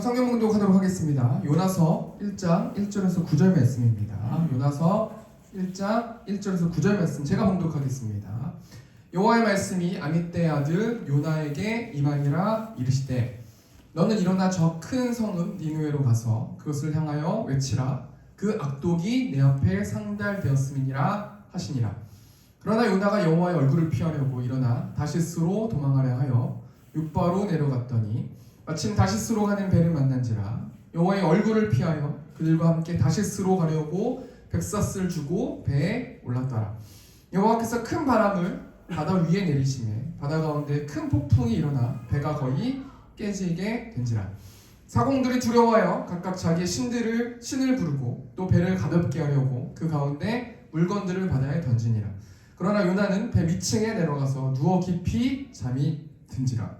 성경 봉독하도록 하겠습니다. 요나서 1장 1절에서 9절 말씀입니다. 요나서 1장 1절에서 9절 말씀 제가 봉독하겠습니다. 여호와의 말씀이 아미떼의 아들 요나에게 임하니라 이르시되 너는 일어나 저 큰 성읍 니느웨로 가서 그것을 향하여 외치라. 그 악독이 내 앞에 상달되었음이니라 하시니라. 그러나 요나가 여호와의 얼굴을 피하려고 일어나 다시스로 도망하려 하여 윗바로 내려갔더니 마침 다시스로 가는 배를 만난지라. 여호와의 얼굴을 피하여 그들과 함께 다시스로 가려고 백사스를 주고 배에 올랐더라. 여호와께서 큰 바람을 바다 위에 내리시매 바다 가운데 큰 폭풍이 일어나 배가 거의 깨지게 된지라. 사공들이 두려워하여 각각 자기의 신을 부르고 또 배를 가볍게 하려고 그 가운데 물건들을 바다에 던지니라. 그러나 요나는 배 밑층에 내려가서 누워 깊이 잠이 든지라.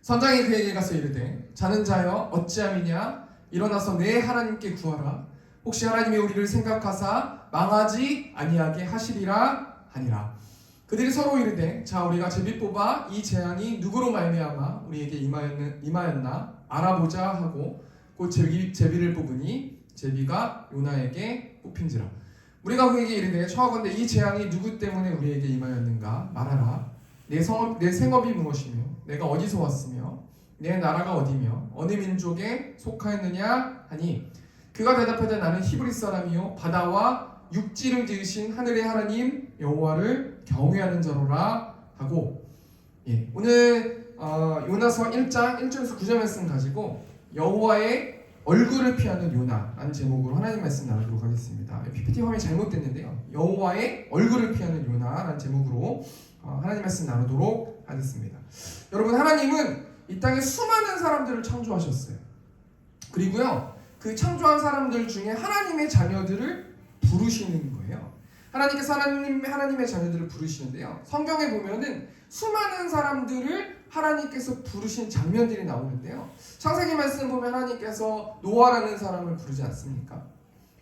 선장이 그에게 가서 이르되 자는 자여 어찌함이냐. 일어나서 내 하나님께 구하라. 혹시 하나님이 우리를 생각하사 망하지 아니하게 하시리라 하니라. 그들이 서로 이르되 자 우리가 제비 뽑아 이 재앙이 누구로 말미암아 우리에게 임하였나 알아보자 하고 곧 제비를 뽑으니 제비가 요나에게 뽑힌지라. 우리가 그에게 이르되 청하건대 이 재앙이 누구 때문에 우리에게 임하였는가 말하라. 내 생업이 무엇이며 내가 어디서 왔으며 내 나라가 어디며 어느 민족에 속하였느냐 하니 그가 대답하되 나는 히브리 사람이요 바다와 육지를 지으신 하늘의 하나님 여호와를 경외하는 자로라 하고. 오늘 요나서 1장 1절에서 9절 말씀 가지고 여호와의 얼굴을 피하는 요나라는 제목으로 하나님 말씀 나누도록 하겠습니다. PPT 화면이 잘못됐는데요. 여호와의 얼굴을 피하는 요나라는 제목으로 하나님 말씀 나누도록 하겠습니다. 여러분, 하나님은 이 땅에 수많은 사람들을 창조하셨어요. 그리고요, 그 창조한 사람들 중에 하나님의 자녀들을 부르시는 거예요. 하나님께서 하나님의 자녀들을 부르시는데요. 성경에 보면은 수많은 사람들을 하나님께서 부르신 장면들이 나오는데요. 창세기 말씀 보면 하나님께서 노아라는 사람을 부르지 않습니까?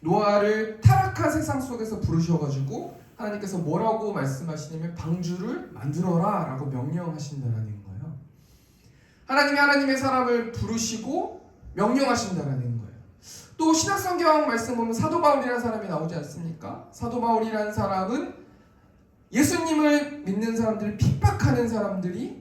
노아를 타락한 세상 속에서 부르셔가지고 하나님께서 뭐라고 말씀하시냐면 방주를 만들어라 라고 명령하신다라는 거예요. 하나님이 하나님의 사람을 부르시고 명령하신다라는 거예요. 또 신약성경 말씀 보면 사도 바울이라는 사람이 나오지 않습니까? 사도 바울이라는 사람은 예수님을 믿는 사람들을 핍박하는 사람이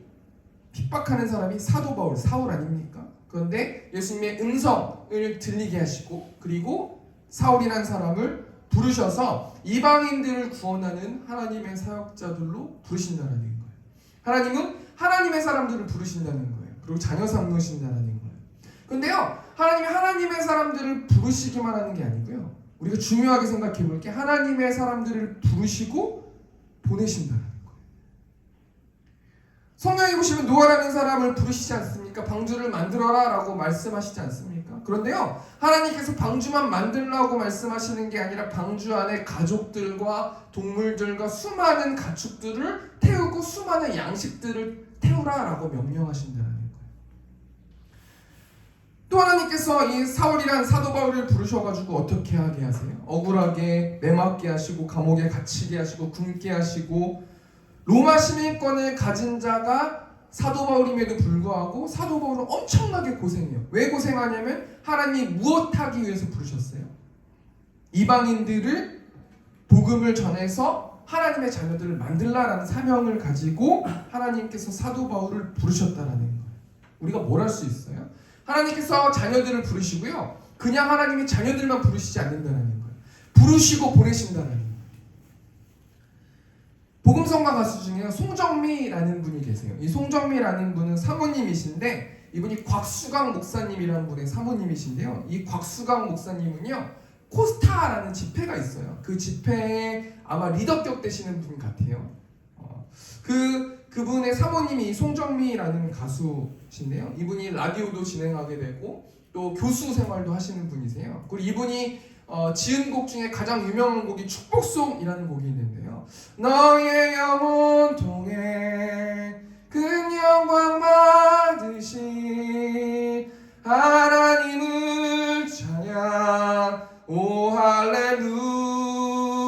사도 바울, 사울 아닙니까? 그런데 예수님의 음성을 들리게 하시고 그리고 사울이라는 사람을 부르셔서 이방인들을 구원하는 하나님의 사역자들로 부르신다는 거예요. 하나님은 하나님의 사람들을 부르신다는 거예요. 그리고 자녀 삼으신다는 거예요. 근데요, 하나님이 하나님의 사람들을 부르시기만 하는 게 아니고요. 우리가 중요하게 생각해 볼 게 하나님의 사람들을 부르시고 보내신다는 거예요. 성경에 보시면 노아라는 사람을 부르시지 않습니까? 방주를 만들어라 라고 말씀하시지 않습니까? 그런데요, 하나님께서 방주만 만들라고 말씀하시는 게 아니라 방주 안에 가족들과 동물들과 수많은 가축들을 태우고 수많은 양식들을 태우라 라고 명령하신다는 거예요. 또 하나님께서 이 사울이란 사도 바울을 부르셔가지고 어떻게 하게 하세요? 억울하게 매맞게 하시고 감옥에 갇히게 하시고 굶게 하시고 로마 시민권을 가진 자가 사도 바울임에도 불구하고 사도 바울은 엄청나게 고생해요. 왜 고생하냐면 하나님이 무엇하기 위해서 부르셨어요? 이방인들을 복음을 전해서 하나님의 자녀들을 만들라라는 사명을 가지고 하나님께서 사도 바울을 부르셨다라는 거예요. 우리가 뭘 할 수 있어요? 하나님께서 자녀들을 부르시고요. 그냥 하나님이 자녀들만 부르시지 않는다는 거예요. 부르시고 보내신다는 거예요. 복음성가 가수 중에 송정미라는 분이 계세요. 이 송정미라는 분은 사모님이신데 이분이 곽수강 목사님이라는 분의 사모님이신데요. 이 곽수강 목사님은요. 코스타라는 집회가 있어요. 그 집회에 아마 리더격 되시는 분 같아요. 그분의 사모님이 송정미라는 가수신데요. 이분이 라디오도 진행하게 되고 또 교수 생활도 하시는 분이세요. 그리고 이분이 지은 곡 중에 가장 유명한 곡이 축복송이라는 곡이 있는데요. 너의 영혼 통해 큰 영광 받으신 하나님을 찬양 오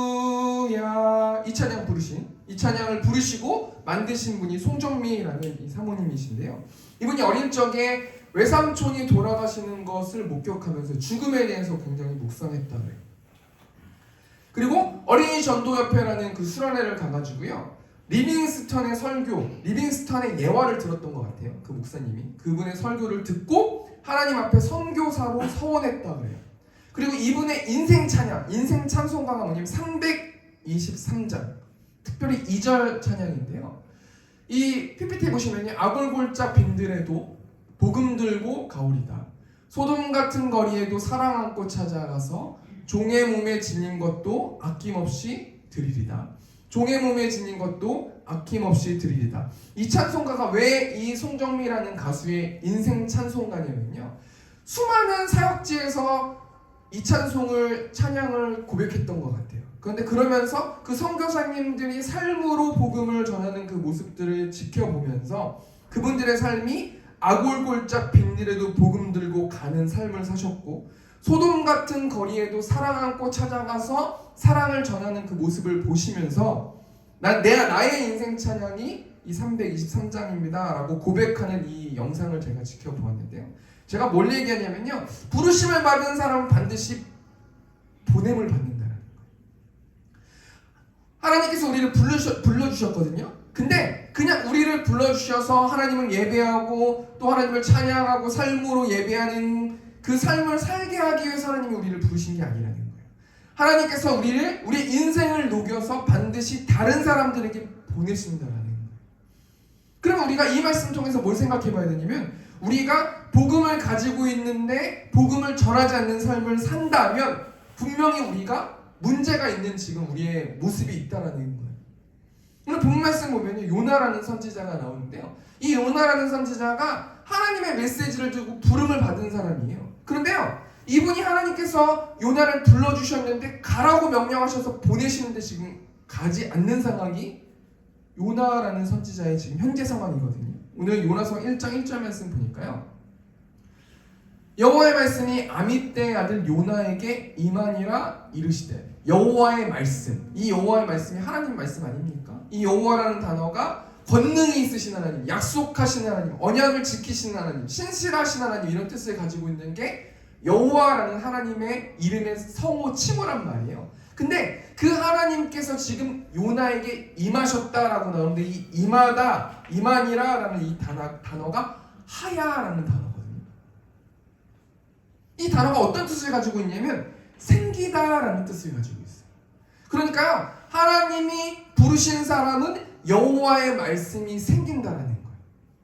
할렐루야 이 찬양을 부르시고 부르시고 만드신 분이 송정미라는 이 사모님이신데요. 이분이 어린 적에 외삼촌이 돌아가시는 것을 목격하면서 죽음에 대해서 굉장히 묵상했다고 해요. 그리고 어린이 전도협회라는 그 수련회를 가가지고요, 리빙스턴의 설교, 리빙스턴의 예화를 들었던 것 같아요. 그 목사님이 그분의 설교를 듣고 하나님 앞에 선교사로 서원했다고 해요. 그리고 이분의 인생 찬양, 인생 찬송가가 뭐냐면 323장, 특별히 2절 찬양인데요. 이 PPT 보시면요, 아골골짝 빈들에도 복음 들고 가오리다. 소돔 같은 거리에도 사랑 안고 찾아가서 종의 몸에 지닌 것도 아낌없이 드리리다. 종의 몸에 지닌 것도 아낌없이 드리리다. 이 찬송가가 왜 이 송정미라는 가수의 인생 찬송가냐면요, 수많은 사역지에서 이 찬양을 고백했던 것 같아요. 그런데 그러면서 그 선교사님들이 삶으로 복음을 전하는 그 모습들을 지켜보면서 그분들의 삶이 아골골짝 빈들에도 복음 들고 가는 삶을 사셨고, 소돔 같은 거리에도 사랑 안고 찾아가서 사랑을 전하는 그 모습을 보시면서 나의 인생 찬양이 이 323장입니다 라고 고백하는 이 영상을 제가 지켜보았는데요. 제가 뭘 얘기하냐면요, 부르심을 받은 사람은 반드시 보냄을 받는다는 거예요. 하나님께서 우리를 불러주셨거든요. 근데 그냥 우리를 불러주셔서 하나님을 예배하고 또 하나님을 찬양하고 삶으로 예배하는 그 삶을 살게 하기 위해서 하나님이 우리를 부르신 게 아니라는 거예요. 하나님께서 우리의 인생을 녹여서 반드시 다른 사람들에게 보내신다는 거예요. 그럼 우리가 이 말씀 통해서 뭘 생각해 봐야 되냐면, 우리가 복음을 가지고 있는데 복음을 전하지 않는 삶을 산다면 분명히 우리가 문제가 있는 지금 우리의 모습이 있다라는 거예요. 오늘 본 말씀 보면 요나라는 선지자가 나오는데요, 이 요나라는 선지자가 하나님의 메시지를 듣고 부름을 받은 사람이에요. 그런데요, 이분이 하나님께서 요나를 불러주셨는데 가라고 명령하셔서 보내시는데 지금 가지 않는 상황이 요나라는 선지자의 지금 현재 상황이거든요. 오늘 요나서 1장 1절 말씀 보니까요, 여호와의 말씀이 아미떼의 아들 요나에게 임하니라 이르시되. 여호와의 말씀, 이 여호와의 말씀이 하나님 말씀 아닙니까? 이 여호와라는 단어가 권능이 있으신 하나님, 약속하신 하나님, 언약을 지키시는 하나님, 신실하신 하나님, 이런 뜻을 가지고 있는 게 여호와라는 하나님의 이름의 성호 칭호란 말이에요. 근데 그 하나님께서 지금 요나에게 임하셨다라고 나오는데, 이 임하다, 임하니라라는 이 단어가 하야라는 단어거든요. 이 단어가 어떤 뜻을 가지고 있냐면 생기다라는 뜻을 가지고 있어요. 그러니까요, 하나님이 부르신 사람은 여호와의 말씀이 생긴다라는 거예요.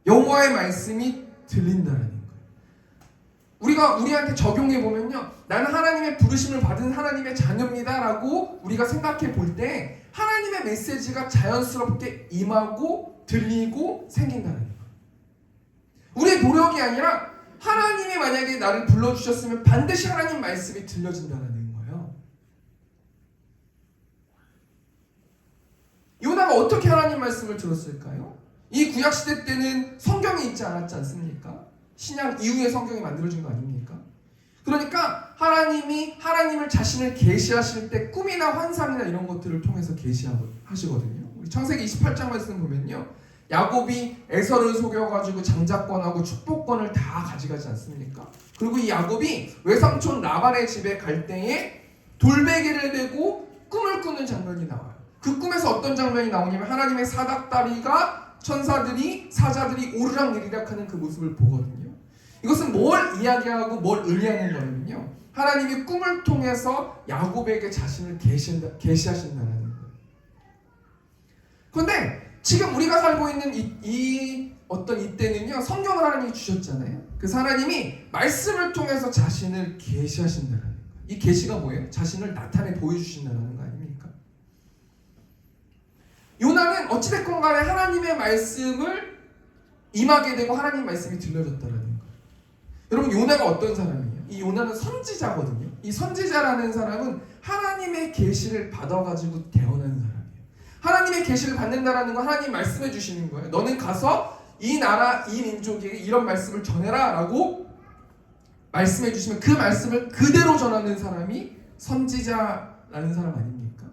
여호와의 말씀이 들린다라는 거예요. 우리가 우리한테 적용해 보면요, 나는 하나님의 부르심을 받은 하나님의 자녀입니다라고 우리가 생각해 볼 때 하나님의 메시지가 자연스럽게 임하고 들리고 생긴다는 거예요. 우리의 노력이 아니라 하나님이 만약에 나를 불러주셨으면 반드시 하나님 말씀이 들려진다는 거예요. 요나가 어떻게 하나님 말씀을 들었을까요? 이 구약시대 때는 성경이 있지 않았지 않습니까? 신약 이후에 성경이 만들어진 거 아닙니까? 그러니까 하나님이 하나님을 자신을 계시하실 때 꿈이나 환상이나 이런 것들을 통해서 계시하시거든요. 우리 창세기 28장 말씀 보면요, 야곱이 에서를 속여가지고 장자권하고 축복권을 다 가져가지 않습니까? 그리고 이 야곱이 외삼촌 라반의 집에 갈 때에 돌베개를 메고 꿈을 꾸는 장면이 나와요. 그 꿈에서 어떤 장면이 나오냐면 하나님의 사닥다리가 천사들이 사자들이 오르락내리락 하는 그 모습을 보거든요. 이것은 뭘 이야기하고 뭘 의미하는 거냐면요, 하나님이 꿈을 통해서 야곱에게 자신을 계시하신다는 거예요. 그런데 지금 우리가 살고 있는 이때는요, 성경을 하나님이 주셨잖아요. 그래서 하나님이 말씀을 통해서 자신을 계시하신다는 거예요. 이 계시가 뭐예요? 자신을 나타내 보여주신다는 거 아닙니까? 요나는 어찌됐건 간에 하나님의 말씀을 임하게 되고 하나님 말씀이 들려졌다는 거예요. 여러분, 요나가 어떤 사람이에요? 이 요나는 선지자거든요. 이 선지자라는 사람은 하나님의 계시를 받아가지고 태어난 사람이에요. 하나님의 계시를 받는다라는 건 하나님 말씀해 주시는 거예요. 너는 가서 이 나라, 이 민족에게 이런 말씀을 전해라 라고 말씀해 주시면 그 말씀을 그대로 전하는 사람이 선지자라는 사람 아닙니까?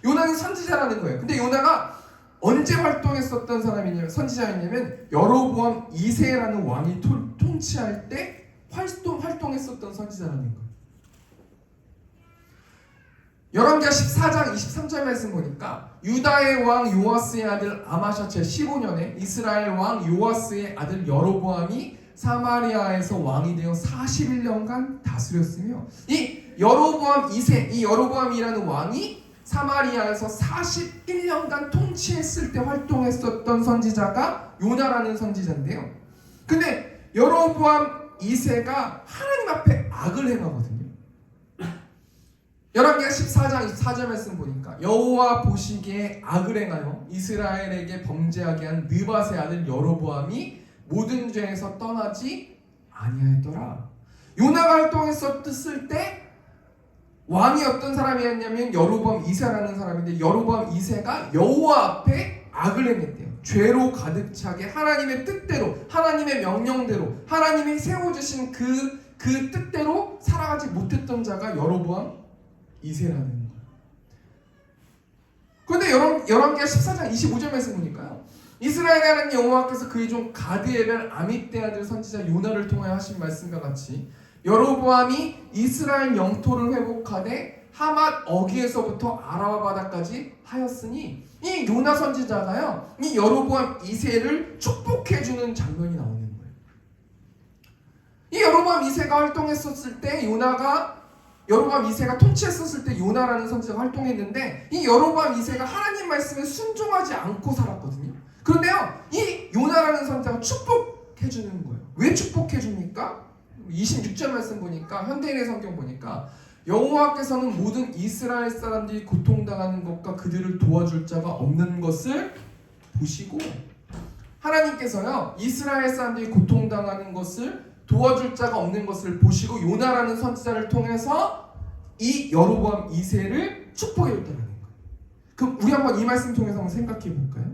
요나는 선지자라는 거예요. 근데 요나가 언제 활동했었던 사람이냐면 선지자였냐면 여로보암 2세라는 왕이 통치할 때 활동했었던 선지자라는 거예요. 열왕기하 14장 23절 말씀 보니까 유다의 왕 요아스의 아들 아마샤 제15년에 이스라엘 왕 요아스의 아들 여로보암이 사마리아에서 왕이 되어 41년간 다스렸으며 이 여로보암 2세, 이 여로보암이라는 왕이 사마리아에서 41년간 통치했을 때 활동했었던 선지자가 요나라는 선지자인데요. 근데 여로보암 2세가 하나님 앞에 악을 행하거든요. 열왕기하 14장 24절 말씀 보니까 여호와 보시기에 악을 행하여 이스라엘에게 범죄하게 한 느밧의 아들 여로보암이 모든 죄에서 떠나지 아니하였더라. 요나가 활동했었을 때 왕이 어떤 사람이었냐면 여로보암 2세라는 사람인데 여로보암 2세가 여호와 앞에 악을 행했대요. 죄로 가득 차게 하나님의 뜻대로, 하나님의 명령대로, 하나님이 세워주신 그 뜻대로 살아가지 못했던 자가 여로보암 2세라는 거예요. 그런데 열왕기하 14장 25절 말씀 보니까요. 이스라엘의 하나님 여호와께서 그의 종 가드에벨 아밋대 아들 선지자 요나를 통하여 하신 말씀과 같이 여로보암이 이스라엘 영토를 회복하되 하맛 어기에서부터 아라바 바다까지 하였으니 이 요나 선지자가요. 이 여로보암 2세를 축복해주는 장면이 나오는 거예요. 이 여로보암 2세가 활동했었을 때 여로보암 2세가 통치했었을 때 요나라는 선지자가 활동했는데 이 여로보암 2세가 하나님 말씀에 순종하지 않고 살았거든요. 그런데요, 이 요나라는 선지자가 축복해주는 거예요. 왜 축복해줍니까? 26절 말씀 보니까 현대인의 성경 보니까 여호와께서는 모든 이스라엘 사람들이 고통당하는 것과 그들을 도와줄 자가 없는 것을 보시고 하나님께서요 이스라엘 사람들이 고통당하는 것을 도와줄 자가 없는 것을 보시고 요나라는 선지자를 통해서 이 여로보암 2세를 축복해줬다는 거예요. 그럼 우리 한번 이 말씀 통해서 한번 생각해 볼까요?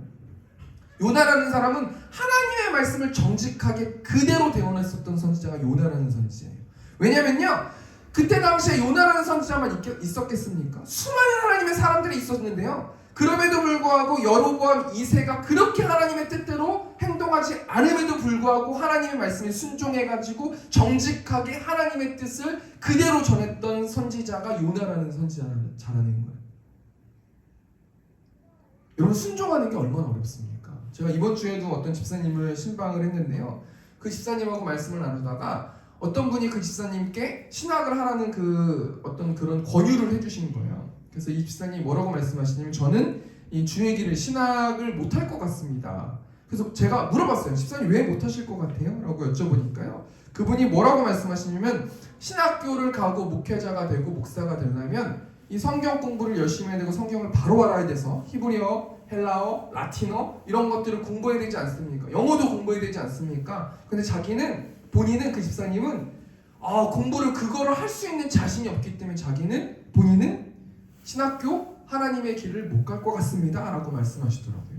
요나라는 사람은 하나님의 말씀을 정직하게 그대로 대언했었던 선지자가 요나라는 선지자예요. 왜냐면요 그때 당시에 요나라는 선지자만 있었겠습니까? 수많은 하나님의 사람들이 있었는데요. 그럼에도 불구하고 여로보암 2세가 그렇게 하나님의 뜻대로 행동하지 않음에도 불구하고 하나님의 말씀에 순종해가지고 정직하게 하나님의 뜻을 그대로 전했던 선지자가 요나라는 선지자라는 거예요. 여러분 순종하는 게 얼마나 어렵습니까? 제가 이번 주에도 어떤 집사님을 신방을 했는데요. 그 집사님하고 말씀을 나누다가 어떤 분이 그 집사님께 신학을 하라는 어떤 그런 권유를 해주신 거예요. 그래서 이 집사님이 뭐라고 말씀하시냐면 저는 이 주의 길을 신학을 못할 것 같습니다. 그래서 제가 물어봤어요. 집사님 왜 못하실 것 같아요? 라고 여쭤보니까요. 그분이 뭐라고 말씀하시냐면 신학교를 가고 목회자가 되고 목사가 되려면 이 성경 공부를 열심히 해야 되고 성경을 바로 알아야 돼서 히브리어, 헬라어, 라틴어 이런 것들을 공부해야 되지 않습니까? 영어도 공부해야 되지 않습니까? 근데 본인은 그 집사님은 공부를 그거를 할 수 있는 자신이 없기 때문에 본인은 신학교 하나님의 길을 못 갈 것 같습니다 라고 말씀하시더라고요.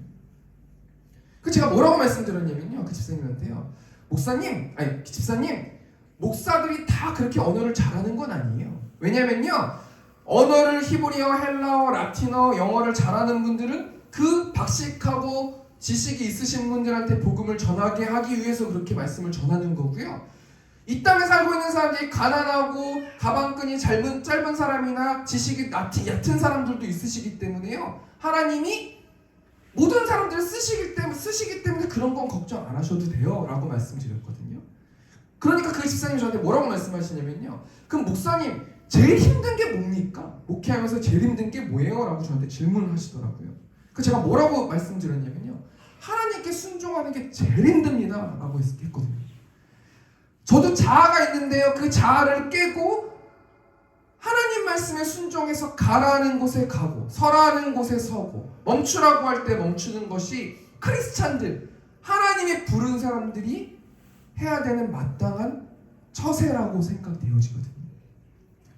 그 제가 뭐라고 말씀드렸냐면요 그 집사님한테요 집사님 목사들이 다 그렇게 언어를 잘하는 건 아니에요. 왜냐면요 언어를 히브리어, 헬라어, 라틴어, 영어를 잘하는 분들은 그 박식하고 지식이 있으신 분들한테 복음을 전하게 하기 위해서 그렇게 말씀을 전하는 거고요. 이 땅에 살고 있는 사람들이 가난하고 가방끈이 짧은 사람이나 지식이 얕은 사람들도 있으시기 때문에요. 하나님이 모든 사람들을 쓰시기 때문에 그런 건 걱정 안 하셔도 돼요 라고 말씀드렸거든요. 그러니까 그 집사님이 저한테 뭐라고 말씀하시냐면요. 그럼 목사님 제일 힘든 게 뭡니까? 목회하면서 제일 힘든 게 뭐예요? 라고 저한테 질문을 하시더라고요. 그 제가 뭐라고 말씀드렸냐면요. 하나님께 순종하는 게 제일 힘듭니다 라고 했거든요. 저도 자아가 있는데요. 그 자아를 깨고 하나님 말씀에 순종해서 가라는 곳에 가고 서라는 곳에 서고 멈추라고 할 때 멈추는 것이 크리스찬들, 하나님이 부른 사람들이 해야 되는 마땅한 처세라고 생각되어지거든요.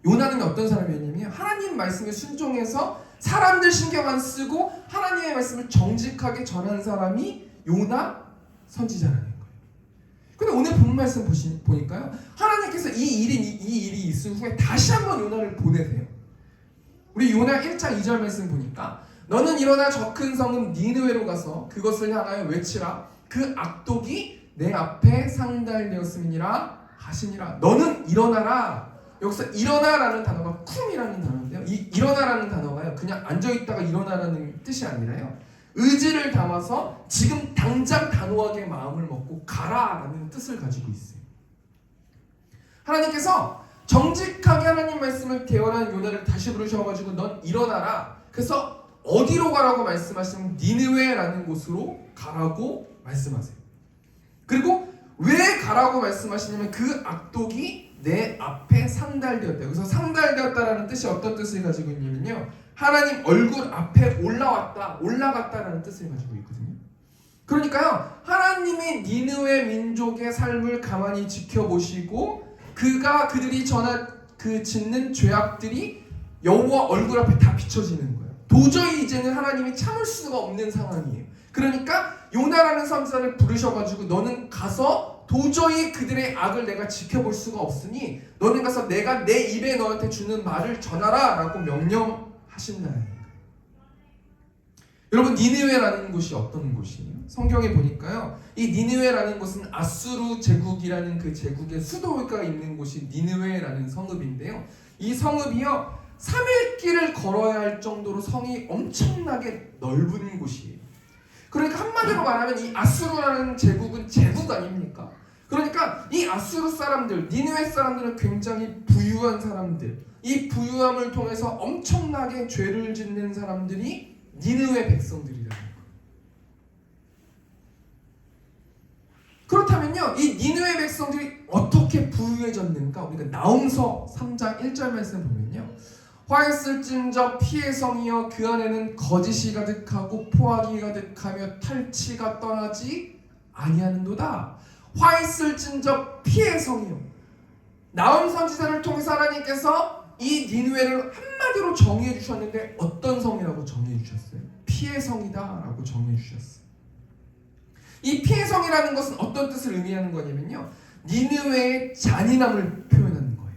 요나는 어떤 사람이었냐면 하나님 말씀에 순종해서 사람들 신경 안 쓰고 하나님의 말씀을 정직하게 전한 사람이 요나 선지자라는 거예요. 근데 오늘 본 말씀 보니까요. 하나님께서 이 일이 있은 후에 다시 한번 요나를 보내세요. 우리 요나 1장 2절 말씀 보니까 너는 일어나 저 큰 성읍 니느웨로 가서 그것을 향하여 외치라. 그 악독이 내 앞에 상달되었음이니라 하시니라. 너는 일어나라. 여기서 일어나라는 단어가 쿰이라는 단어인데요. 이 일어나라는 단어가요, 그냥 앉아있다가 일어나라는 뜻이 아니라요, 의지를 담아서 지금 당장 단호하게 마음을 먹고 가라라는 뜻을 가지고 있어요. 하나님께서 정직하게 하나님 말씀을 대언한 요나를 다시 부르셔가지고 넌 일어나라. 그래서 어디로 가라고 말씀하시면 니느웨라는 곳으로 가라고 말씀하세요. 그리고 왜 가라고 말씀하시냐면 그 악독이 내 앞에 상달되었다. 여기서 상달되었다라는 뜻이 어떤 뜻을 가지고 있냐면요, 하나님 얼굴 앞에 올라갔다라는 뜻을 가지고 있거든요. 그러니까요, 하나님이 니느웨 민족의 삶을 가만히 지켜보시고 그들이 짓는 죄악들이 여호와 얼굴 앞에 다 비춰지는 거예요. 도저히 이제는 하나님이 참을 수가 없는 상황이에요. 그러니까 요나라는 선지자를 부르셔가지고 너는 가서 도저히 그들의 악을 내가 지켜볼 수가 없으니 너는 가서 내가 내 입에 너한테 주는 말을 전하라 라고 명령하신다는 거예요. 여러분, 니느웨라는 곳이 어떤 곳이에요? 성경에 보니까요, 이 니느웨라는 곳은 아수르 제국이라는 그 제국의 수도가 있는 곳이 니느웨라는 성읍인데요, 이 성읍이요 3일 길을 걸어야 할 정도로 성이 엄청나게 넓은 곳이에요. 그러니까 한마디로 말하면 이 아수르라는 제국은 제국 아닙니까? 그러니까 이 아수르 사람들, 니느웨 사람들은 굉장히 부유한 사람들, 이 부유함을 통해서 엄청나게 죄를 짓는 사람들이 니느웨 백성들이라는 거예요. 그렇다면요, 이 니느웨 백성들이 어떻게 부유해졌는가? 우리가 나홈서 3장 1절 말씀 보면요, 화 있을진저 피의 성이여 그 안에는 거짓이 가득하고 포악이 가득하며 탈취가 떠나지 아니하는도다. 화 있을진저 피의 성이요. 나홈 선지자를 통해서 하나님께서 이 니느웨를 한마디로 정의해 주셨는데 어떤 성이라고 정의해 주셨어요? 피의 성이다 라고 정의해 주셨어요. 이 피의 성이라는 것은 어떤 뜻을 의미하는 거냐면요, 니느웨의 잔인함을 표현하는 거예요.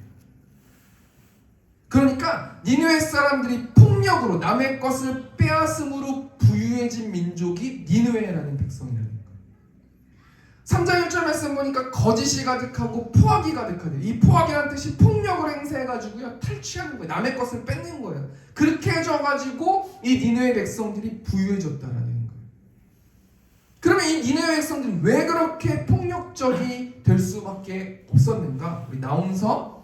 그러니까 니느웨 사람들이 폭력으로 남의 것을 빼앗음으로 부유해진 민족이 니느웨라는 백성이라는 거예요. 3장 1절 말씀 보니까 거짓이 가득하고 포악이 가득하대요. 이 포악이라는 뜻이 폭력을 행사해가지고요 탈취하는 거예요. 남의 것을 뺏는 거예요. 그렇게 해줘가지고 이 니느웨 백성들이 부유해졌다라는 거예요. 그러면 이 니느웨 백성들이 왜 그렇게 폭력적이 될 수밖에 없었는가? 우리 나홈서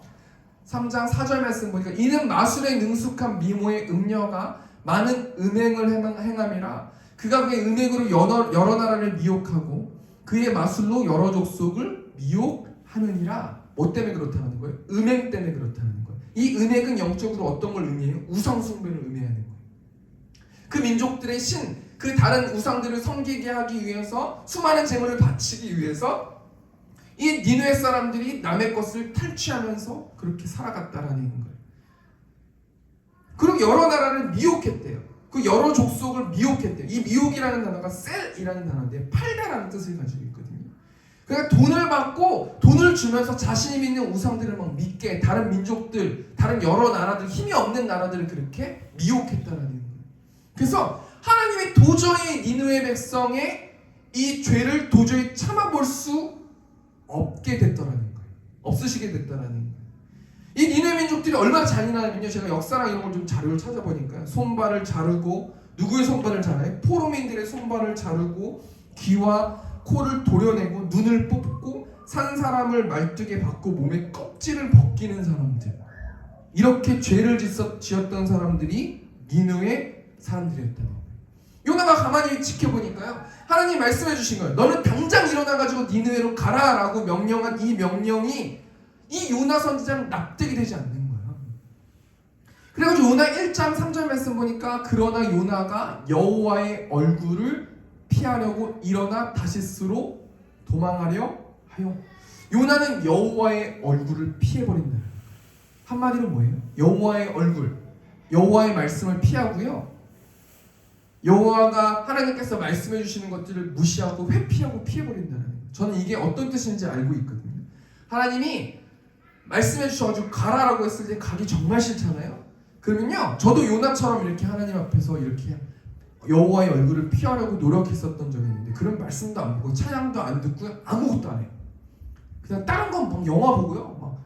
3장 4절 말씀 보니까 이는 마술에 능숙한 미모의 음녀가 많은 음행을 행함이라 그가 그의 음행으로 여러 나라를 미혹하고 그의 마술로 여러 족속을 미혹하느니라. 뭐 때문에 그렇다는 거예요? 음행 때문에 그렇다는 거예요. 이 음행은 영적으로 어떤 걸 의미해요? 우상 숭배를 의미하는 거예요. 그 민족들의 신, 그 다른 우상들을 섬기게 하기 위해서 수많은 재물을 바치기 위해서 이 니느웨 사람들이 남의 것을 탈취하면서 그렇게 살아갔다라는 거예요. 그리고 여러 나라를 미혹했대요. 그 여러 족속을 미혹했대요. 이 미혹이라는 단어가 셀이라는 단어인데 팔다라는 뜻을 가지고 있거든요. 그러니까 돈을 받고 돈을 주면서 자신이 믿는 우상들을 막 믿게, 다른 민족들, 다른 여러 나라들, 힘이 없는 나라들을 그렇게 미혹했다라는 거예요. 그래서 하나님이 도저히 니느웨 백성의 이 죄를 도저히 참아볼 수 없게 됐더라는 거예요. 없으시게 됐더라는 거예요. 이 니느웨 민족들이 얼마나 잔인하냐면요, 제가 역사랑 이런 걸 좀 자료를 찾아보니까 손발을 자르고, 누구의 손발을 자라요? 포로민들의 손발을 자르고 귀와 코를 도려내고 눈을 뽑고 산 사람을 말뚝에 박고 몸에 껍질을 벗기는 사람들, 이렇게 죄를 지었던 사람들이 니느웨 사람들이었다는 거예요. 요나가 가만히 지켜보니까요, 하나님 말씀해 주신 거예요. 너는 당장 일어나가지고 니느웨로 가라 라고 명령한 이 명령이 이 요나 선지자는 납득이 되지 않는 거예요. 그래가지고 요나 1장 3절 말씀 보니까 그러나 요나가 여호와의 얼굴을 피하려고 일어나 다시스로 도망하려 하여. 요나는 여호와의 얼굴을 피해버린다. 한마디로 뭐예요? 여호와의 얼굴, 여호와의 말씀을 피하고요, 여호와가 하나님께서 말씀해 주시는 것들을 무시하고 회피하고 피해버린다는 거예요. 저는 이게 어떤 뜻인지 알고 있거든요. 하나님이 말씀해 주셔가지고 가라라고 했을 때 가기 정말 싫잖아요. 그러면요, 저도 요나처럼 이렇게 하나님 앞에서 이렇게 여호와의 얼굴을 피하려고 노력했었던 적이 있는데 그런 말씀도 안 보고 찬양도 안 듣고 아무것도 안 해요. 그냥 다른 건 막 영화 보고요. 막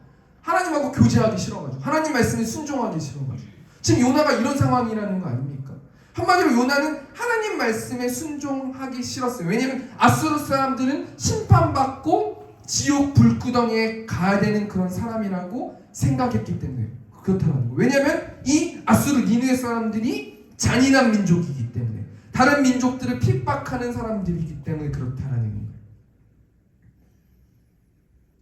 하나님하고 교제하기 싫어가지고 하나님 말씀에 순종하기 싫어가지고 지금 요나가 이런 상황이라는 거 아닙니까? 한마디로 요나는 하나님 말씀에 순종하기 싫었어요. 왜냐하면 아수르 사람들은 심판받고 지옥 불구덩이에 가야 되는 그런 사람이라고 생각했기 때문에 그렇다는 거예요. 왜냐하면 이 아수르 니느웨 사람들이 잔인한 민족이기 때문에 다른 민족들을 핍박하는 사람들이기 때문에 그렇다는 거예요.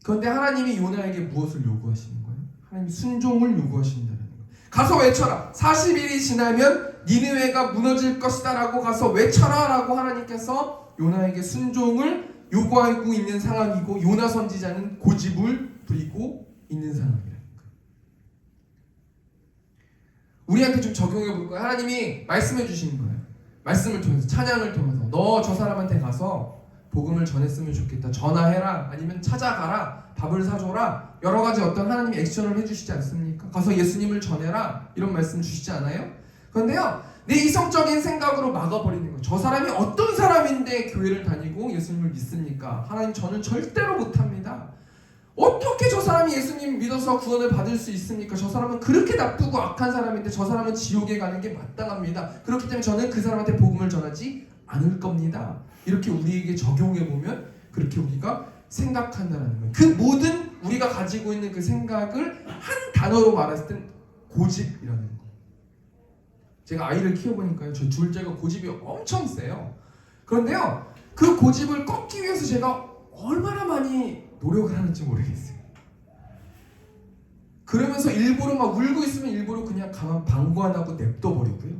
그런데 하나님이 요나에게 무엇을 요구하시는 거예요? 하나님 순종을 요구하신다는 거예요. 가서 외쳐라. 40일이 지나면 니느웨가 무너질 것이다 라고 가서 외쳐라 라고 하나님께서 요나에게 순종을 요구하고 있는 상황이고 요나 선지자는 고집을 부리고 있는 상황이라는 거예요. 우리한테 좀 적용해 볼까요? 하나님이 말씀해 주시는 거예요. 말씀을 통해서 찬양을 통해서 너 저 사람한테 가서 복음을 전했으면 좋겠다. 전화해라. 아니면 찾아가라. 밥을 사줘라. 여러 가지 어떤 하나님이 액션을 해주시지 않습니까? 가서 예수님을 전해라. 이런 말씀 주시지 않아요? 그런데요. 내 이성적인 생각으로 막아버리는 거예요. 저 사람이 어떤 사람인데 교회를 다니고 예수님을 믿습니까? 하나님 저는 절대로 못합니다. 어떻게 저 사람이 예수님 믿어서 구원을 받을 수 있습니까? 저 사람은 그렇게 나쁘고 악한 사람인데 저 사람은 지옥에 가는 게 마땅합니다. 그렇기 때문에 저는 그 사람한테 복음을 전하지 않을 겁니다. 이렇게 우리에게 적용해보면 그렇게 우리가 생각한다는 거예요. 그 모든 우리가 가지고 있는 그 생각을 한 단어로 말했을 땐 고집이라는 거예요. 제가 아이를 키워보니까요. 저 둘째가 고집이 엄청 세요. 그런데요. 그 고집을 꺾기 위해서 제가 얼마나 많이 노력을 하는지 모르겠어요. 그러면서 일부러 막 울고 있으면 일부러 그냥 가만 방구 안 하고 냅둬버리고요.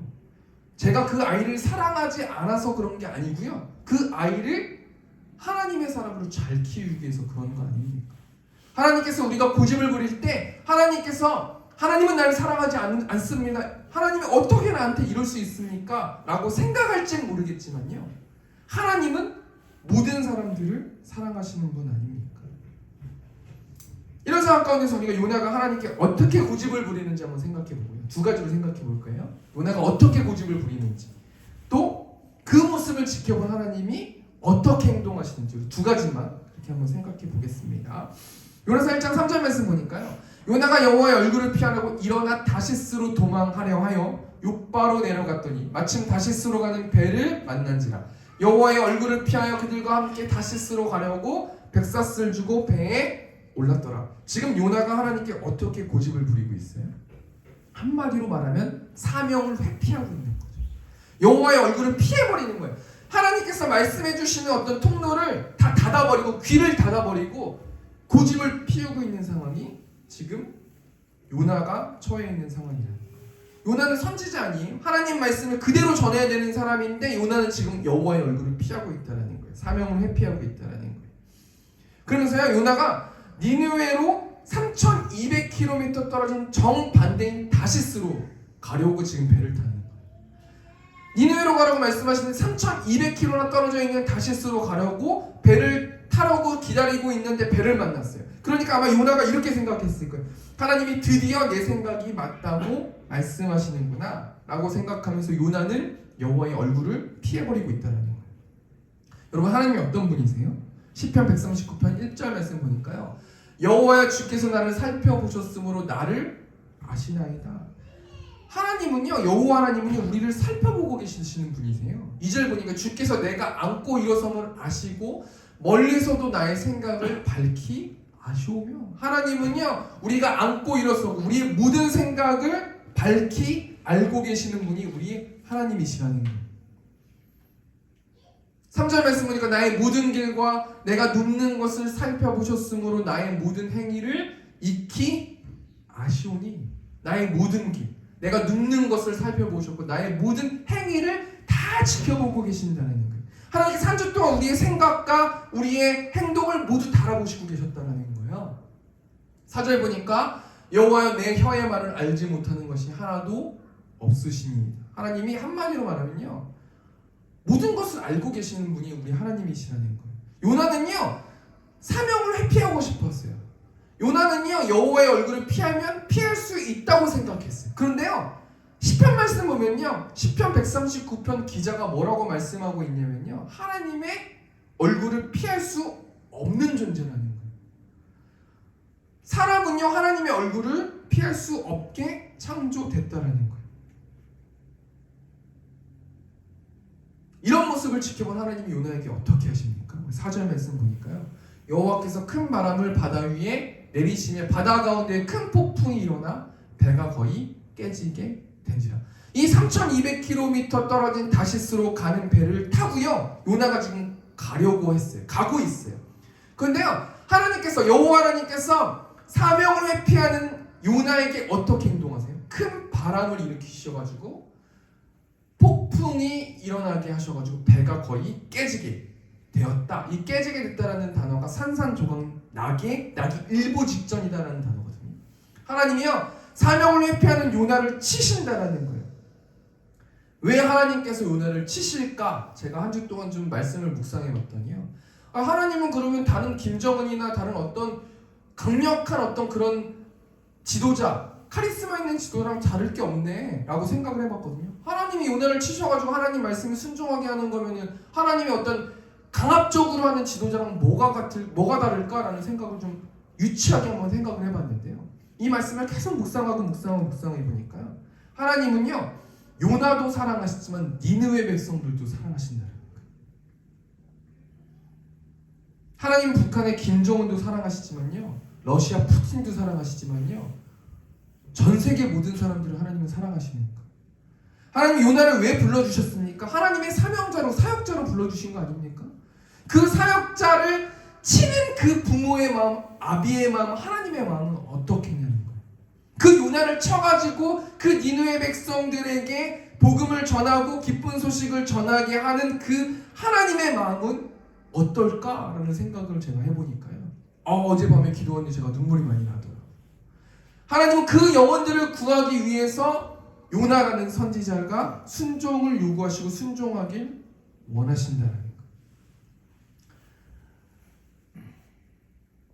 제가 그 아이를 사랑하지 않아서 그런 게 아니고요. 그 아이를 하나님의 사람으로 잘 키우기 위해서 그런 거 아닙니까? 하나님께서 우리가 고집을 부릴 때 하나님은 나를 사랑하지 않습니다. 하나님이 어떻게 나한테 이럴 수 있습니까? 라고 생각할지는 모르겠지만요. 하나님은 모든 사람들을 사랑하시는 분 아닙니까? 이런 상황 가운데서 우리가 요나가 하나님께 어떻게 고집을 부리는지 한번 생각해보고요. 두 가지로 생각해볼 거예요. 요나가 어떻게 고집을 부리는지 또 그 모습을 지켜본 하나님이 어떻게 행동하시는지 두 가지만 이렇게 한번 생각해 보겠습니다. 요나서 1장 3절 말씀 보니까요. 요나가 여호와의 얼굴을 피하려고 일어나 다시스로 도망하려 하여 욥바로 내려갔더니 마침 다시스로 가는 배를 만난지라. 여호와의 얼굴을 피하여 그들과 함께 다시스로 가려고 백사스를 주고 배에 올랐더라. 지금 요나가 하나님께 어떻게 고집을 부리고 있어요? 한마디로 말하면 사명을 회피하고 있는 거죠. 여호와의 얼굴을 피해버리는 거예요. 하나님께서 말씀해 주시는 어떤 통로를 다 닫아버리고 귀를 닫아버리고 고집을 피우고 있는 상황이 지금 요나가 처해 있는 상황이라는 거예요. 요나는 선지자니 하나님 말씀을 그대로 전해야 되는 사람인데 요나는 지금 여호와의 얼굴을 피하고 있다는 거예요. 사명을 회피하고 있다는 거예요. 그러면서요 요나가 니느웨로 3200km 떨어진 정반대인 다시스로 가려고 지금 배를 타는 거예요. 니느웨로 가라고 말씀하시는 3200km나 떨어져 있는 다시스로 가려고 배를 타려고 기다리고 있는데 배를 만났어요. 그러니까 아마 요나가 이렇게 생각했을 거예요. 하나님이 드디어 내 생각이 맞다고 말씀하시는구나 라고 생각하면서 요나는 여호와의 얼굴을 피해버리고 있다는 거예요. 여러분 하나님이 어떤 분이세요? 시편 139편 1절 말씀 보니까요. 여호와여 주께서 나를 살펴보셨으므로 나를 아시나이다. 하나님은요, 여호와 하나님은요, 우리를 살펴보고 계시는 분이세요. 2절 보니까 주께서 내가 앉고 일어섬을 아시고 멀리서도 나의 생각을 밝히 아시오며. 하나님은요, 우리가 앉고 일어서고 우리의 모든 생각을 밝히 알고 계시는 분이 우리 하나님이시라는 거예요. 3절 말씀 보니까 나의 모든 길과 내가 눕는 것을 살펴보셨으므로 나의 모든 행위를 익히 아시오니. 나의 모든 길, 내가 눕는 것을 살펴보셨고 나의 모든 행위를 다 지켜보고 계신다는 거예요. 하나님께서 한 주 동안 우리의 생각과 우리의 행동을 모두 달아보시고 계셨다는 거예요. 4절 보니까 여호와여 내 혀의 말을 알지 못하는 것이 하나도 없으시니. 하나님이 한마디로 말하면요, 모든 것을 알고 계시는 분이 우리 하나님이시라는 거예요. 요나는요, 사명을 회피하고 싶었어요. 요나는요, 여호와의 얼굴을 피하면 피할 수 있다고 생각했어요. 그런데요, 시편 말씀 보면요, 시편 139편 기자가 뭐라고 말씀하고 있냐면요, 하나님의 얼굴을 피할 수 없는 존재라는 거예요. 사람은요, 하나님의 얼굴을 피할 수 없게 창조됐다라는 거예요. 이런 모습을 지켜본 하나님이 요나에게 어떻게 하십니까? 4절 말씀 보니까요, 여호와께서 큰 바람을 바다 위에 내리시며 바다 가운데 큰 폭풍이 일어나 배가 거의 깨지게 된지라. 이 3200km 떨어진 다시스로 가는 배를 타고요, 요나가 지금 가려고 했어요. 가고 있어요. 그런데요, 하나님께서, 여호와 하나님께서 사명을 회피하는 요나에게 어떻게 행동하세요? 큰 바람을 일으키셔가지고 폭풍이 일어나게 하셔가지고 배가 거의 깨지게 되었다. 이 깨지게 됐다라는 단어가 산산조각 나기 일보 직전이다라는 단어거든요. 하나님이요, 사명을 회피하는 요나를 치신다라는 거예요. 왜 하나님께서 요나를 치실까? 제가 한 주 동안 좀 말씀을 묵상해봤더니요, 하나님은 그러면 다른 김정은이나 다른 어떤 강력한 어떤 그런 지도자, 카리스마 있는 지도랑 다를 게 없네 라고 생각을 해봤거든요. 하나님이 요나를 치셔가지고 하나님 말씀에 순종하게 하는 거면은 하나님의 어떤 강압적으로 하는 지도자랑 뭐가 다를까라는 생각을 좀 유치하게 한번 생각을 해봤는데요, 이 말씀을 계속 묵상해보니까요, 하나님은요, 요나도 사랑하시지만 니느웨 백성들도 사랑하신다는 거예요. 하나님 북한의 김정은도 사랑하시지만요, 러시아 푸틴도 사랑하시지만요, 전 세계 모든 사람들을 하나님은 사랑하십니까? 하나님 요나를 왜 불러주셨습니까? 하나님의 사명자로, 사역자로 불러주신 거 아닙니까? 그 사역자를 치는 그 부모의 마음, 아비의 마음, 하나님의 마음은 어떻게 했냐는 거예요. 그 요나를 쳐가지고 그 니느웨 백성들에게 복음을 전하고 기쁜 소식을 전하게 하는 그 하나님의 마음은 어떨까라는 생각을 제가 해보니까요, 어젯밤에 기도하는데 제가 눈물이 많이 나더라고요. 하나님은 그 영혼들을 구하기 위해서 요나라는 선지자가 순종을 요구하시고 순종하길 원하신다는 거예요.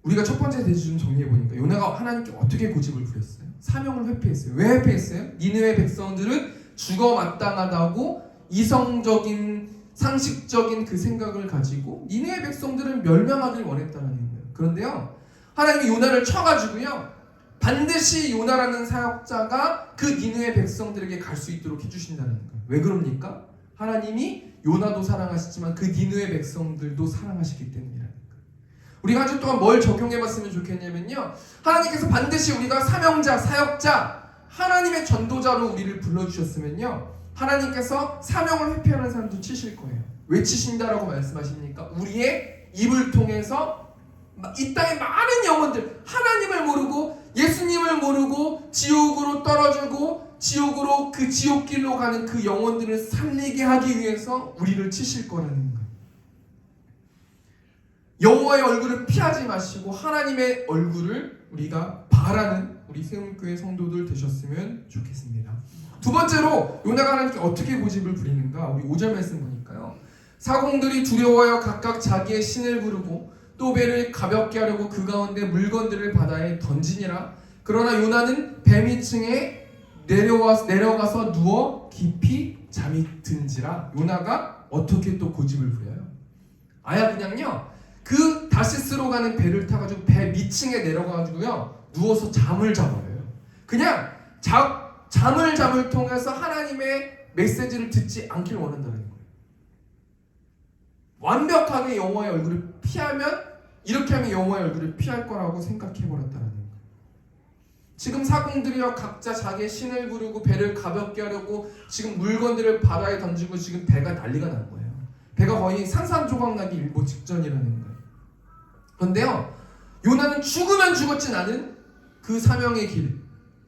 우리가 첫 번째 대지 좀 정리해보니까 요나가 하나님께 어떻게 고집을 부렸어요? 사명을 회피했어요. 왜 회피했어요? 니느웨 백성들은 죽어 마땅하다고 이성적인 상식적인 그 생각을 가지고 니느웨 백성들은 멸망하길 원했다는 거예요. 그런데요, 하나님이 요나를 쳐가지고요, 반드시 요나라는 사역자가 그 니느웨 백성들에게 갈 수 있도록 해주신다는 거예요. 왜 그럽니까? 하나님이 요나도 사랑하시지만 그 니느웨 백성들도 사랑하시기 때문이라는 거예요. 우리가 한 주 동안 뭘 적용해봤으면 좋겠냐면요, 하나님께서 반드시 우리가 사명자, 사역자, 하나님의 전도자로 우리를 불러주셨으면요, 하나님께서 사명을 회피하는 사람도 치실 거예요. 왜 치신다라고 말씀하십니까? 우리의 입을 통해서 이 땅의 많은 영혼들, 하나님을 모르고 예수님을 모르고 지옥으로 떨어지고 지옥으로, 그 지옥길로 가는 그 영혼들을 살리게 하기 위해서 우리를 치실 거라는 거예요. 여호와의 얼굴을 피하지 마시고 하나님의 얼굴을 우리가 바라는 우리 세움교회 성도들 되셨으면 좋겠습니다. 두 번째로 요나가 하나님께 어떻게 고집을 부리는가? 우리 5절 말씀 보니까요, 사공들이 두려워하여 각각 자기의 신을 부르고 또 배를 가볍게 하려고 그 가운데 물건들을 바다에 던지니라. 그러나 요나는 배 밑층에 내려가서 누워 깊이 잠이 든지라. 요나가 어떻게 또 고집을 부려요? 그냥요, 그 다시스로 가는 배를 타가지고 배 밑층에 내려가가지고요, 누워서 잠을 자버려요. 그냥 잠을 통해서 하나님의 메시지를 듣지 않길 원한다는 거예요. 완벽하게 여호와의 얼굴을 피하면, 이렇게 하면 여호와의 얼굴을 피할 거라고 생각해버렸다는 거예요. 지금 사공들이요, 각자 자기의 신을 부르고 배를 가볍게 하려고 지금 물건들을 바다에 던지고 지금 배가 난리가 난 거예요. 배가 거의 산산조각 나기 일보 직전이라는 거예요. 그런데요, 요나는 죽으면 죽었진 않은 그 사명의 길,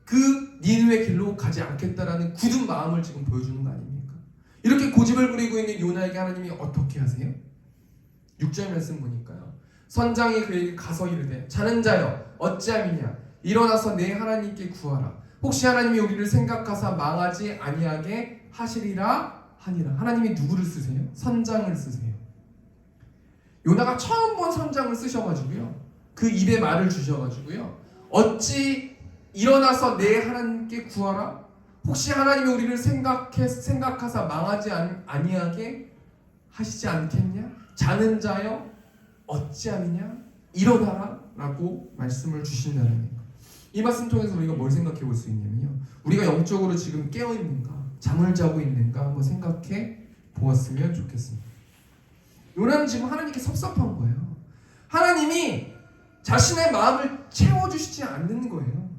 그 니느웨 길로 가지 않겠다라는 굳은 마음을 지금 보여주는 거 아닙니까? 이렇게 고집을 부리고 있는 요나에게 하나님이 어떻게 하세요? 6절 말씀 보니까요, 선장이 그에게 가서 이르되 자는 자여 어찌함이냐, 일어나서 내 하나님께 구하라. 혹시 하나님이 우리를 생각하사 망하지 아니하게 하시리라 하니라. 하나님이 누구를 쓰세요? 선장을 쓰세요. 요나가 처음 본 선장을 쓰셔가지고요, 그 입에 말을 주셔가지고요, 어찌 일어나서 내 하나님께 구하라? 혹시 하나님이 우리를 생각하사 망하지 아니하게 하시지 않겠냐? 자는 자여 어찌하느냐? 일어나라 라고 말씀을 주신다는 거. 이 말씀 통해서 우리가 뭘 생각해 볼 수 있냐면요, 우리가 영적으로 지금 깨어있는가, 잠을 자고 있는가 한번 생각해 보았으면 좋겠습니다. 요나는 지금 하나님께 섭섭한 거예요. 하나님이 자신의 마음을 채워주시지 않는 거예요.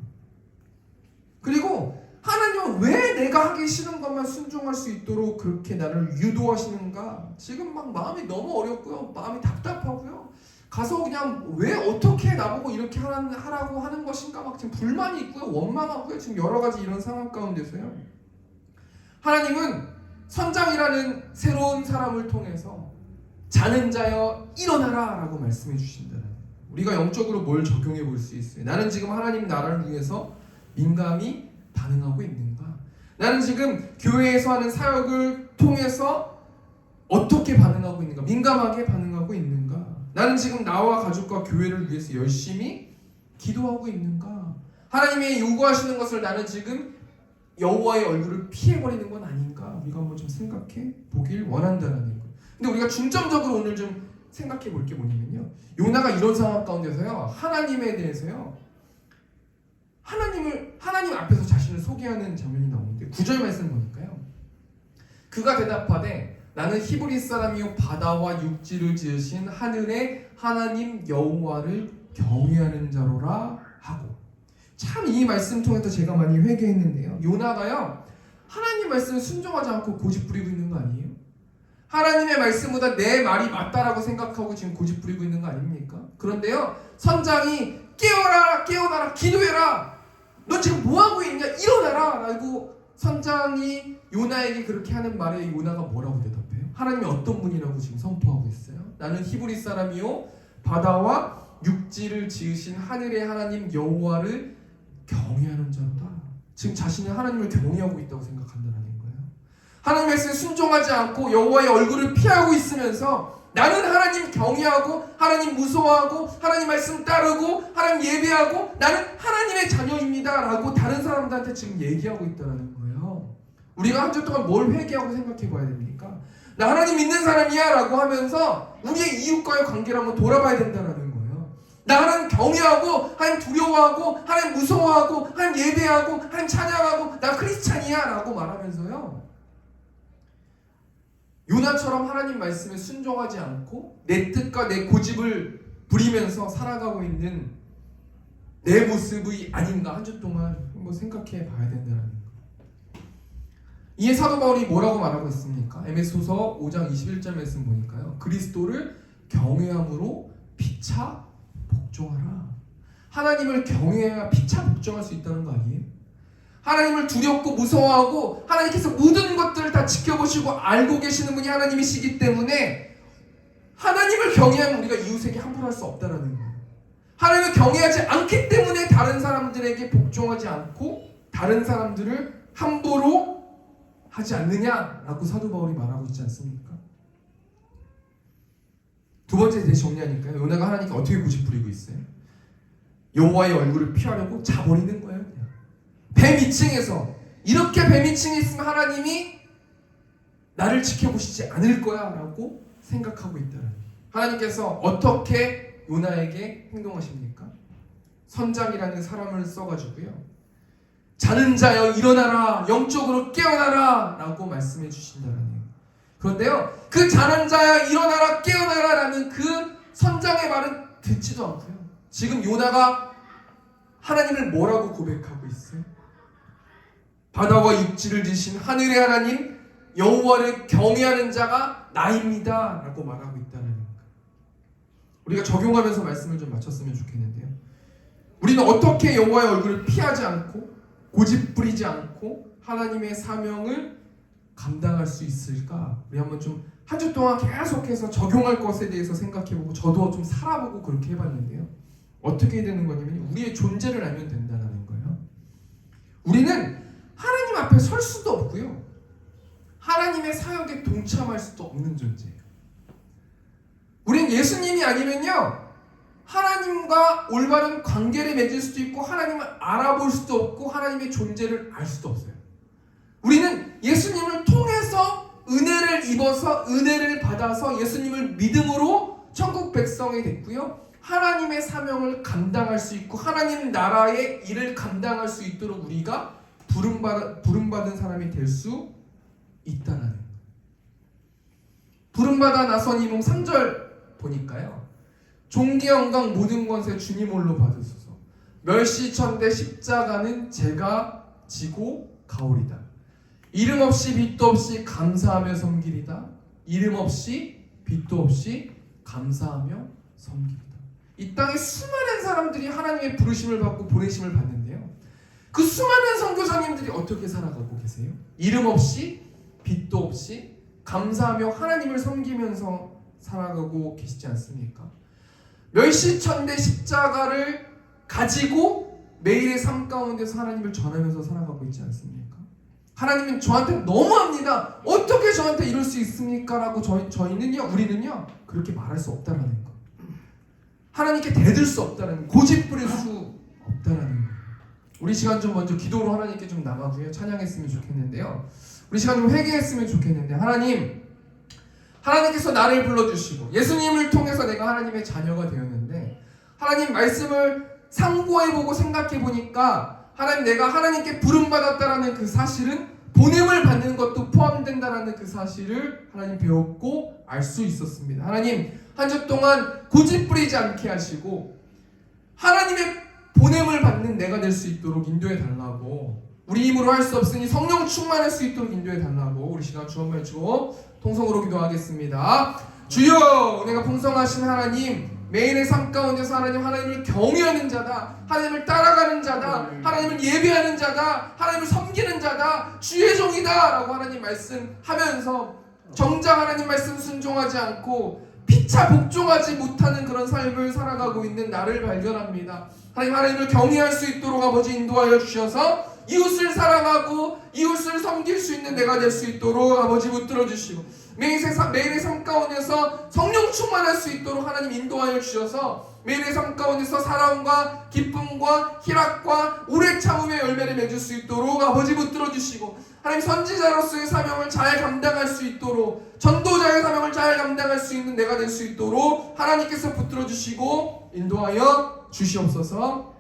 그리고 하나님은 왜 내가 하기 싫은 것만 순종할 수 있도록 그렇게 나를 유도하시는가? 지금 막 마음이 너무 어렵고요, 마음이 답답하고요, 가서 그냥 왜 어떻게 나보고 이렇게 하라고 하는 것인가 막 지금 불만이 있고요, 원망하고요, 지금 여러 가지 이런 상황 가운데서요, 하나님은 선장이라는 새로운 사람을 통해서 자는 자여 일어나라 라고 말씀해 주신다는 거예요. 우리가 영적으로 뭘 적용해 볼 수 있어요? 나는 지금 하나님 나라를 위해서 민감히 반응하고 있는가? 나는 지금 교회에서 하는 사역을 통해서 어떻게 반응하고 있는가? 민감하게 반응하고 있는가? 나는 지금 나와 가족과 교회를 위해서 열심히 기도하고 있는가? 하나님이 요구하시는 것을 나는 지금 여호와의 얼굴을 피해버리는 건 아닌가? 우리가 한번 좀 생각해 보길 원한다는 거예요. 근데 우리가 중점적으로 오늘 좀 생각해 볼 게 뭐냐면요, 요나가 이런 상황 가운데서요, 하나님에 대해서요, 하나님 앞에서 자신을 소개하는 장면이 나오는데 9절 말씀 보니까요, 그가 대답하되 나는 히브리 사람이요 바다와 육지를 지으신 하늘의 하나님 여호와를 경외하는 자로라 하고. 참 이 말씀 통해서 제가 많이 회개했는데요, 요나가요 하나님 말씀을 순종하지 않고 고집 부리고 있는 거 아니에요? 하나님의 말씀보다 내 말이 맞다라고 생각하고 지금 고집 부리고 있는 거 아닙니까? 그런데요, 선장이 깨어나라 기도해라, 너 지금 뭐하고 있냐, 일어나라 라고 선장이 요나에게 그렇게 하는 말에 요나가 뭐라고 대답해요? 하나님이 어떤 분이라고 지금 선포하고 있어요? 나는 히브리 사람이요 바다와 육지를 지으신 하늘의 하나님 여호와를 경외하는 자로다. 지금 자신은 하나님을 경외하고 있다고 생각한다는 거예요. 하나님 말씀에 순종하지 않고 여호와의 얼굴을 피하고 있으면서 나는 하나님 경외하고 하나님 무서워하고 하나님 말씀 따르고 하나님 예배하고 나는 하나님의 자녀입니다 라고 다른 사람들한테 지금 얘기하고 있다는 거예요. 우리가 한 주 동안 뭘 회개하고 생각해 봐야 됩니까? 나 하나님 믿는 사람이야 라고 하면서 우리의 이웃과의 관계를 한번 돌아봐야 된다는 거예요. 나 하나님 경외하고 하나님 두려워하고 하나님 무서워하고 하나님 예배하고 하나님 찬양하고 나 크리스찬이야 라고 말하면서요, 요나처럼 하나님 말씀에 순종하지 않고 내 뜻과 내 고집을 부리면서 살아가고 있는 내 모습이 아닌가 한 주 동안 한번 생각해 봐야 된다는 거. 이에 사도 바울이 뭐라고 말하고 있습니까? 에베소서 5장 21절 말씀 보니까요, 그리스도를 경외함으로 피차 복종하라. 하나님을 경외해야 피차 복종할 수 있다는 거 아니에요? 하나님을 두렵고 무서워하고 하나님께서 모든 것들을 다 지켜보시고 알고 계시는 분이 하나님이시기 때문에 하나님을 경외하면 우리가 이웃에게 함부로 할 수 없다는 거예요. 하나님을 경외하지 않기 때문에 다른 사람들에게 복종하지 않고 다른 사람들을 함부로 하지 않느냐라고 사도 바울이 말하고 있지 않습니까? 두 번째 대해 정리하니까요, 요나가 하나님께 어떻게 고집 부리고 있어요? 여호와의 얼굴을 피하려고 자버리는 거예요. 그냥 배 밑층에서, 이렇게 배 밑층에 있으면 하나님이 나를 지켜보시지 않을 거야 라고 생각하고 있다는 거예요. 하나님께서 어떻게 요나에게 행동하십니까? 선장이라는 사람을 써가지고요, 자는 자여 일어나라, 영적으로 깨어나라 라고 말씀해 주신다는 거예요. 그런데요, 그 자는 자여 일어나라 깨어나라 라는 그 선장의 말은 듣지도 않고요, 지금 요나가 하나님을 뭐라고 고백하고 있어요? 바다와 육지를 지신 하늘의 하나님 여호와를 경외하는 자가 나입니다 라고 말하고 있다는 거예요. 우리가 적용하면서 말씀을 좀 마쳤으면 좋겠는데요, 우리는 어떻게 여호와의 얼굴을 피하지 않고 고집 부리지 않고 하나님의 사명을 감당할 수 있을까? 우리 한번 좀 한 주 동안 계속해서 적용할 것에 대해서 생각해보고 저도 좀 살아보고 그렇게 해봤는데요, 어떻게 되는 거냐면 우리의 존재를 알면 된다는 거예요. 우리는 하나님 앞에 설 수도 없고요, 하나님의 사역에 동참할 수도 없는 존재예요. 우린 예수님이 아니면요, 하나님과 올바른 관계를 맺을 수도 있고 하나님을 알아볼 수도 없고 하나님의 존재를 알 수도 없어요. 우리는 예수님을 통해서 은혜를 입어서 은혜를 받아서 예수님을 믿음으로 천국 백성이 됐고요. 하나님의 사명을 감당할 수 있고 하나님 나라의 일을 감당할 수 있도록 우리가 부름받은 사람이 될 수 있다라는 거예요. 부름받아 나선 이몽 3절 보니까요. 종기 영광 모든 권세 주님 홀로 받으소서. 멸시천대 십자가는 제가 지고 가오리다. 이름 없이 빛도 없이 감사하며 섬기리다. 이름 없이 빛도 없이 감사하며 섬기리다. 이 땅에 수많은 사람들이 하나님의 부르심을 받고 보내심을 받는데요. 그 수많은 선교사님들이 어떻게 살아가고 계세요? 이름 없이 빛도 없이 감사하며 하나님을 섬기면서 살아가고 계시지 않습니까? 멸시천대 십자가를 가지고 매일의 삶 가운데서 하나님을 전하면서 살아가고 있지 않습니까? 하나님은 저한테 너무합니다. 어떻게 저한테 이럴 수 있습니까? 라고 저희는요, 우리는요 그렇게 말할 수 없다라는 거. 하나님께 대들 수 없다는 거. 고집 부릴 수 없다라는 거. 우리 시간 좀 먼저 기도로 하나님께 좀 나가고요. 찬양했으면 좋겠는데요. 우리 시간 좀 회개했으면 좋겠는데 하나님께서 나를 불러주시고 예수님을 통해서 내가 하나님의 자녀가 되었는데 하나님 말씀을 상고해보고 생각해보니까 하나님 내가 하나님께 부름받았다라는 그 사실은 보냄을 받는 것도 포함된다라는 그 사실을 하나님 배웠고 알 수 있었습니다. 하나님 한 주 동안 고집 부리지 않게 하시고 하나님의 보냄을 받는 내가 될 수 있도록 인도해 달라고, 우리 힘으로 할 수 없으니 성령 충만할 수 있도록 인도해 달라고 우리 시간 주 한번 해주고 통성으로 기도하겠습니다. 주여, 내가 풍성하신 하나님, 매일의 삶 가운데서 하나님을 경외하는 자다, 하나님을 따라가는 자다, 하나님을 예배하는 자다, 하나님을 섬기는 자다, 주의 종이다 라고 하나님 말씀하면서 정작 하나님 말씀 순종하지 않고 피차 복종하지 못하는 그런 삶을 살아가고 있는 나를 발견합니다. 하나님을 경외할 수 있도록 아버지 인도하여 주셔서 이웃을 사랑하고 이웃을 섬길 수 있는 내가 될 수 있도록 아버지 붙들어 주시고 매일의 삶 가운데서 성령 충만할 수 있도록 하나님 인도하여 주셔서 매일의 삶 가운데서 사랑과 기쁨과 희락과 오래 참음의 열매를 맺을 수 있도록 아버지 붙들어 주시고 하나님 선지자로서의 사명을 잘 감당할 수 있도록 전도자의 사명을 잘 감당할 수 있는 내가 될 수 있도록 하나님께서 붙들어 주시고 인도하여 주시옵소서.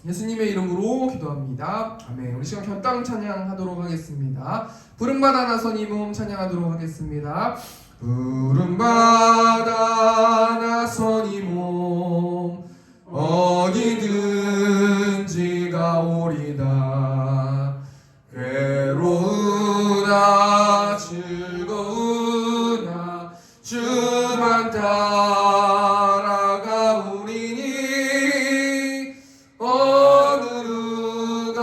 예수님의 이름으로 기도합니다. 아멘. 우리 시간 견당 찬양하도록 하겠습니다. 부름받아 나선 이 몸 찬양하도록 하겠습니다. 부름받아 나선 이 몸 어디든지 가오리다. 괴로우나 즐거우나 주만 따라가오리니 어느 누가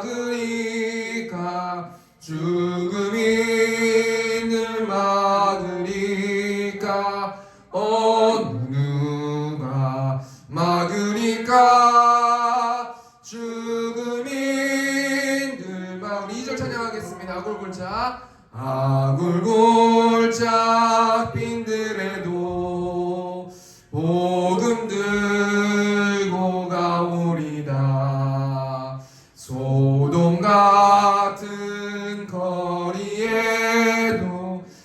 막으리까. 죽음이 늘 막으리까. 어느 누가 막으리까. 죽음이 늘 막으리. 2절 찬양하겠습니다. 아굴골짝 아굴골짝 빈들에도 복음 들고 가오리다. 소돔 같은 거리에도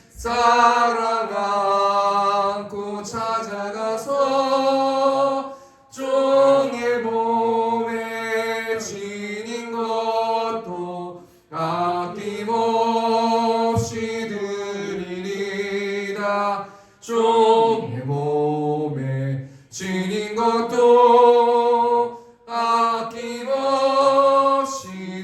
사랑 안고 찾아가서 종의 몸에 지닌 것도 아낌없이 드리리다. 종의 몸에 지닌 것도 아낌없이.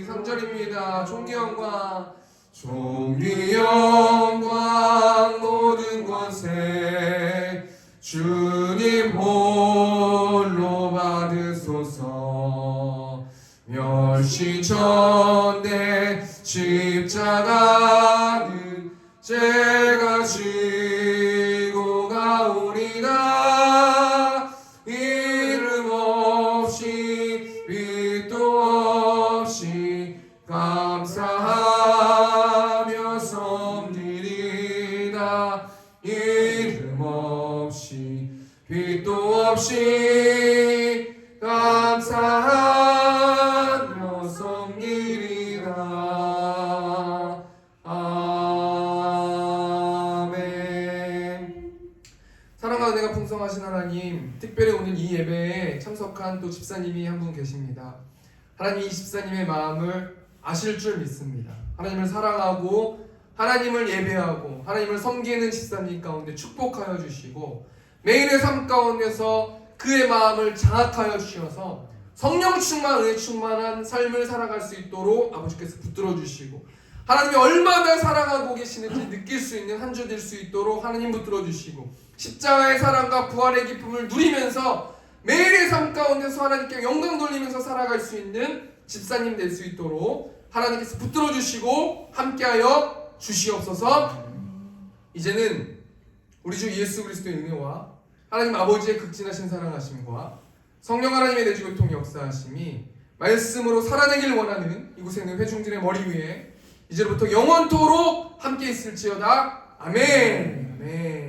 3절입니다. 종기 영광 종기 영광 모든 권세 주님 홀로 받으소서. 멸시천대 십자가는 제가 지고 가오리다. 이름 없이 빛도 없이 감사하며 섬기리다. 이름 없이 빛도 없이 감사하며 섬기리다. 사랑과 은혜가 풍성하신 하나님, 특별히 오늘 이 예배에 참석한 또 집사님이 한 분 계십니다. 하나님, 이 집사님의 마음을 아실 줄 믿습니다. 하나님을 사랑하고 하나님을 예배하고 하나님을 섬기는 집사님 가운데 축복하여 주시고 매일의 삶 가운데서 그의 마음을 장악하여 주셔서 성령 충만, 은혜 충만한 삶을 살아갈 수 있도록 아버지께서 붙들어 주시고 하나님이 얼마나 사랑하고 계시는지 느낄 수 있는 한 주 될 수 있도록 하나님 붙들어 주시고 십자가의 사랑과 부활의 기쁨을 누리면서 매일의 삶 가운데서 하나님께 영광 돌리면서 살아갈 수 있는 집사님 될 수 있도록 하나님께서 붙들어 주시고 함께하여 주시옵소서. 이제는 우리 주 예수 그리스도의 은혜와 하나님 아버지의 극진하신 사랑하심과 성령 하나님의 내주교통 역사하심이 말씀으로 살아내길 원하는 이곳에 있는 회중들의 머리 위에 이제부터 영원토록 함께 있을지어다. 아멘. 아멘.